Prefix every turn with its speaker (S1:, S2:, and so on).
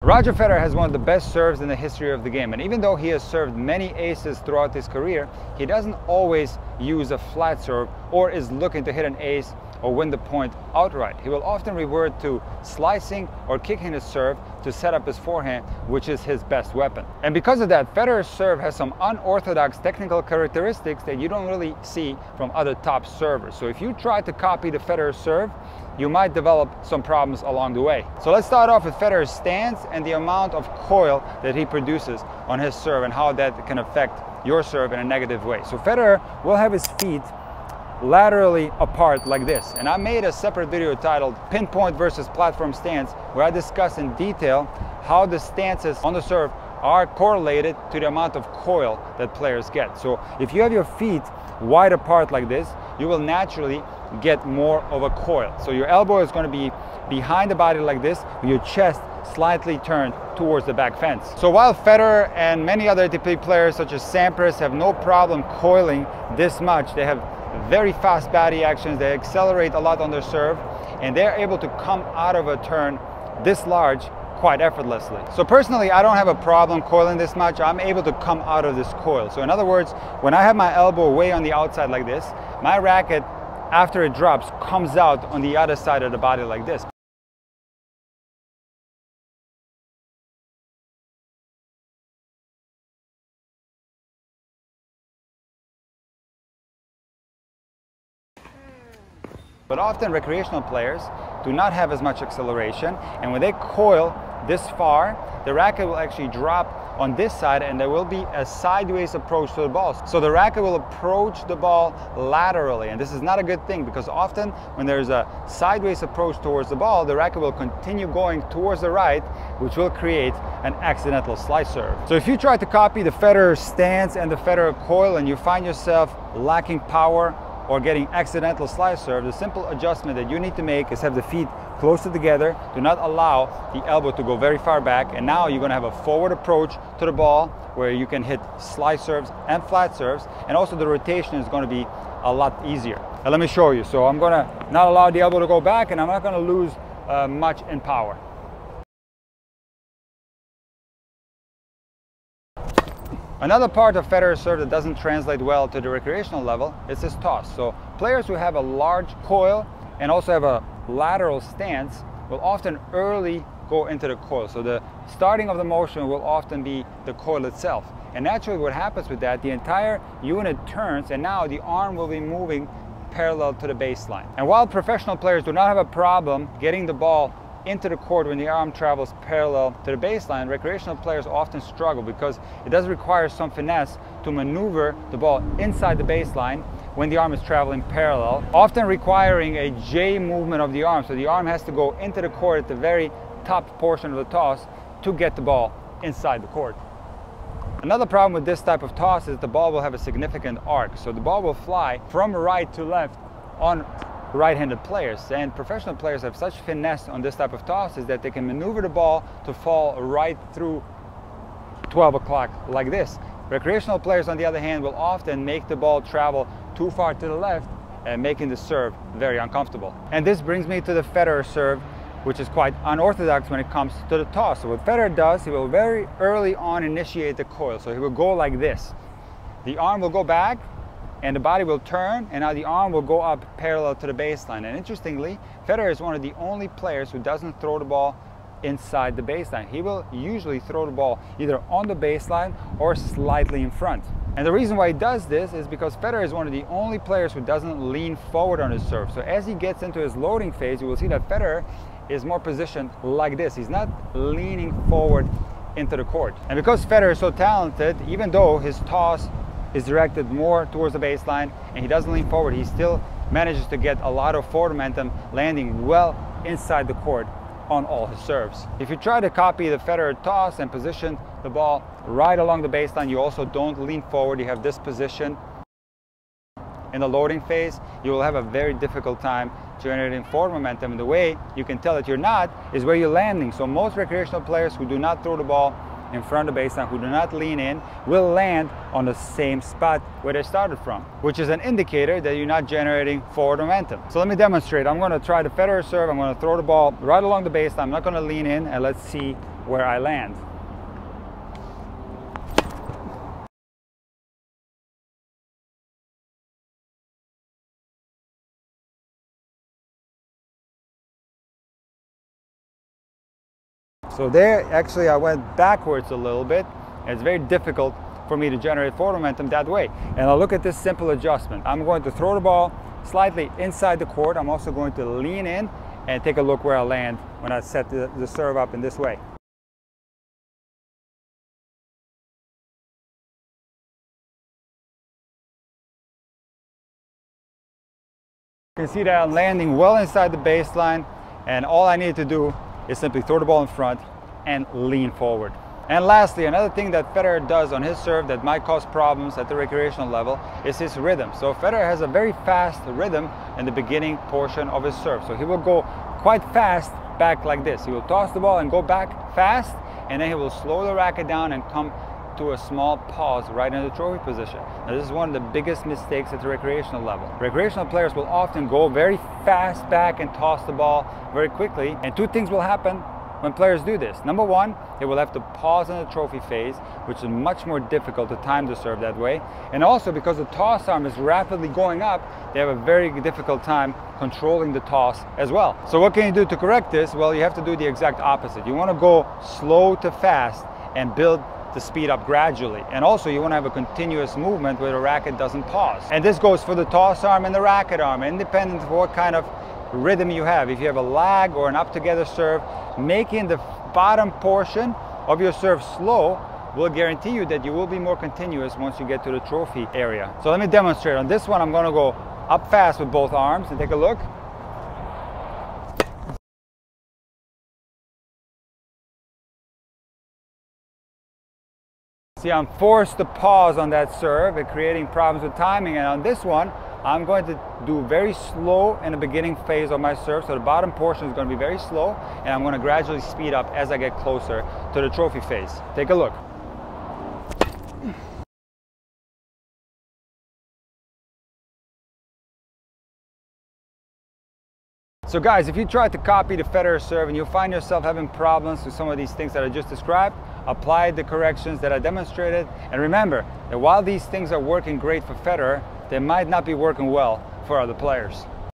S1: Roger Federer has one of the best serves in the history of the game, and even though he has served many aces throughout his career, he doesn't always use a flat serve or is looking to hit an ace or win the point outright. He will often revert to slicing or kicking his serve to set up his forehand, which is his best weapon. And because of that, Federer's serve has some unorthodox technical characteristics that you don't really see from other top servers. So if you try to copy the Federer serve, you might develop some problems along the way. So let's start off with Federer's stance and the amount of coil that he produces on his serve and how that can affect your serve in a negative way. So Federer will have his feet laterally apart like this. And I made a separate video titled Pinpoint versus Platform Stance, where I discuss in detail how the stances on the serve are correlated to the amount of coil that players get. So if you have your feet wide apart like this, you will naturally get more of a coil. So your elbow is going to be behind the body like this, with your chest slightly turned towards the back fence. So while Federer and many other ATP players such as Sampras have no problem coiling this much, they have very fast body actions, they accelerate a lot on their serve, and they're able to come out of a turn this large quite effortlessly. So personally, I don't have a problem coiling this much. I'm able to come out of this coil. So in other words, when I have my elbow way on the outside like this, my racket, after it drops, comes out on the other side of the body like this. But often recreational players do not have as much acceleration, and when they coil this far, the racket will actually drop on this side and there will be a sideways approach to the ball. So the racket will approach the ball laterally, and this is not a good thing because often when there's a sideways approach towards the ball, the racket will continue going towards the right, which will create an accidental slice serve. So if you try to copy the Federer stance and the Federer coil and you find yourself lacking power or getting accidental slice serve, the simple adjustment that you need to make is have the feet closer together. Do not allow the elbow to go very far back, and now you're going to have a forward approach to the ball where you can hit slice serves and flat serves, and also the rotation is going to be a lot easier. Now let me show you. So I'm going to not allow the elbow to go back, and I'm not going to lose much in power. Another part of Federer's serve that doesn't translate well to the recreational level is his toss. So players who have a large coil and also have a lateral stance will often early go into the coil. So the starting of the motion will often be the coil itself. And naturally what happens with that, the entire unit turns and now the arm will be moving parallel to the baseline. And while professional players do not have a problem getting the ball into the court when the arm travels parallel to the baseline, recreational players often struggle because it does require some finesse to maneuver the ball inside the baseline when the arm is traveling parallel, often requiring a J movement of the arm. So the arm has to go into the court at the very top portion of the toss to get the ball inside the court. Another problem with this type of toss is the ball will have a significant arc. So the ball will fly from right to left on right-handed players, and professional players have such finesse on this type of tosses that they can maneuver the ball to fall right through 12 o'clock like this. Recreational players, on the other hand, will often make the ball travel too far to the left and making the serve very uncomfortable. And this brings me to the Federer serve, which is quite unorthodox when it comes to the toss. So what Federer does, he will very early on initiate the coil. So he will go like this. The arm will go back and the body will turn, and now the arm will go up parallel to the baseline. And interestingly, Federer is one of the only players who doesn't throw the ball inside the baseline. He will usually throw the ball either on the baseline or slightly in front. And the reason why he does this is because Federer is one of the only players who doesn't lean forward on his serve. So as he gets into his loading phase, you will see that Federer is more positioned like this. He's not leaning forward into the court. And because Federer is so talented, even though his toss is directed more towards the baseline and he doesn't lean forward, he still manages to get a lot of forward momentum, landing well inside the court on all his serves. If you try to copy the Federer toss and position the ball right along the baseline, you also don't lean forward, you have this position in the loading phase, you will have a very difficult time generating forward momentum. And the way you can tell that you're not is where you're landing. So most recreational players who do not throw the ball in front of the baseline, who do not lean in, will land on the same spot where they started from, which is an indicator that you're not generating forward momentum. So let me demonstrate. I'm going to try the Federer serve. I'm going to throw the ball right along the baseline. I'm not going to lean in, and let's see where I land. So there, actually, I went backwards a little bit. It's very difficult for me to generate forward momentum that way. And I'll look at this simple adjustment. I'm going to throw the ball slightly inside the court. I'm also going to lean in and take a look where I land when I set the serve up in this way. You can see that I'm landing well inside the baseline, and all I need to do is simply throw the ball in front and lean forward. And lastly, another thing that Federer does on his serve that might cause problems at the recreational level is his rhythm. So Federer has a very fast rhythm in the beginning portion of his serve. So he will go quite fast back like this. He will toss the ball and go back fast, and then he will slow the racket down and come to a small pause right in the trophy position. Now, this is one of the biggest mistakes at the recreational level. Recreational players will often go very fast back and toss the ball very quickly, and two things will happen when players do this. Number one, they will have to pause in the trophy phase, which is much more difficult to time the serve that way. And also, because the toss arm is rapidly going up, they have a very difficult time controlling the toss as well. So what can you do to correct this? Well, you have to do the exact opposite. You want to go slow to fast and build the speed up gradually. And also, you want to have a continuous movement where the racket doesn't pause. And this goes for the toss arm and the racket arm, independent of what kind of rhythm you have. If you have a lag or an up together serve, making the bottom portion of your serve slow will guarantee you that you will be more continuous once you get to the trophy area. So let me demonstrate. On this one, I'm going to go up fast with both arms, and take a look. See, I'm forced to pause on that serve and creating problems with timing. And on this one, I'm going to do very slow in the beginning phase of my serve. So the bottom portion is going to be very slow, and I'm going to gradually speed up as I get closer to the trophy phase. Take a look. So guys, if you try to copy the Federer serve and you find yourself having problems with some of these things that I just described, apply the corrections that I demonstrated. And remember that while these things are working great for Federer, they might not be working well for other players.